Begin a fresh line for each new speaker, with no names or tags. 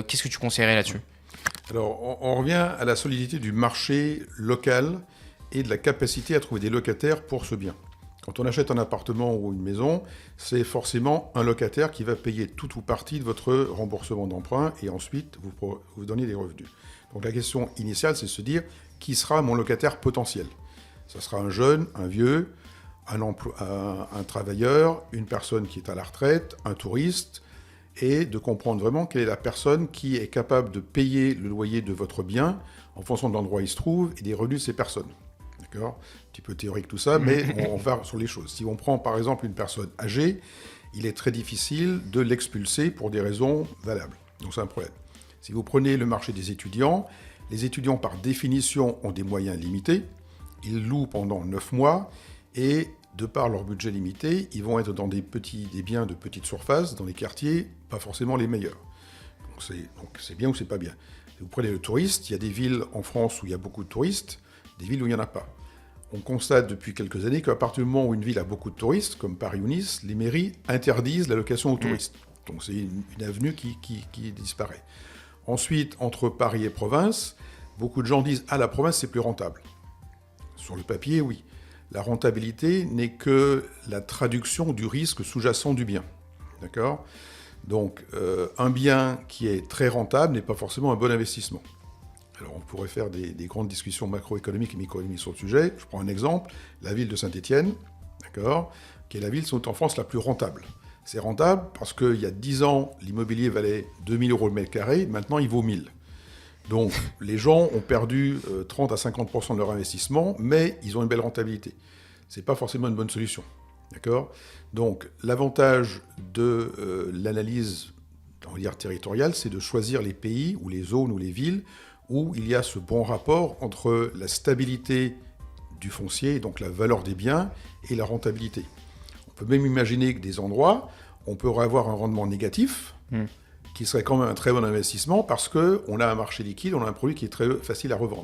Qu'est-ce que tu conseillerais là-dessus?
Alors, on revient à la solidité du marché local et de la capacité à trouver des locataires pour ce bien. Quand on achète un appartement ou une maison, c'est forcément un locataire qui va payer tout ou partie de votre remboursement d'emprunt et ensuite vous donner des revenus. Donc la question initiale, c'est de se dire qui sera mon locataire potentiel. Ça sera un jeune, un vieux, un travailleur, une personne qui est à la retraite, un touriste, et de comprendre vraiment quelle est la personne qui est capable de payer le loyer de votre bien en fonction de l'endroit où il se trouve et des revenus de ces personnes. D'accord ? Un petit peu théorique tout ça, mais on va sur les choses. Si on prend par exemple une personne âgée, il est très difficile de l'expulser pour des raisons valables. Donc c'est un problème. Si vous prenez le marché des étudiants, les étudiants par définition ont des moyens limités. Ils louent pendant 9 mois et de par leur budget limité, ils vont être dans des biens de petite surface, dans les quartiers, pas forcément les meilleurs. Donc c'est bien ou c'est pas bien. Si vous prenez le touriste, il y a des villes en France où il y a beaucoup de touristes, des villes où il n'y en a pas. On constate depuis quelques années qu'à partir du moment où une ville a beaucoup de touristes, comme Paris ou Nice, les mairies interdisent la location aux touristes. Donc c'est une avenue qui disparaît. Ensuite, entre Paris et province, beaucoup de gens disent « Ah, la province, c'est plus rentable ». Sur le papier, oui. La rentabilité n'est que la traduction du risque sous-jacent du bien. D'accord ? Donc, un bien qui est très rentable n'est pas forcément un bon investissement. Alors, on pourrait faire des grandes discussions macroéconomiques et microéconomiques sur le sujet. Je prends un exemple, la ville de Saint-Étienne, d'accord, qui est la ville en France la plus rentable. C'est rentable parce qu'il y a 10 ans, l'immobilier valait 2 000 € le mètre carré, maintenant il vaut 1 000. Donc, les gens ont perdu 30 à 50% de leur investissement, mais ils ont une belle rentabilité. Ce n'est pas forcément une bonne solution. D'accord ? Donc, l'avantage de l'analyse, on va dire, territoriale, c'est de choisir les pays ou les zones ou les villes où il y a ce bon rapport entre la stabilité du foncier, donc la valeur des biens, et la rentabilité. On peut même imaginer que des endroits, on pourrait avoir un rendement négatif, qui serait quand même un très bon investissement parce qu'on a un marché liquide, on a un produit qui est très facile à revendre.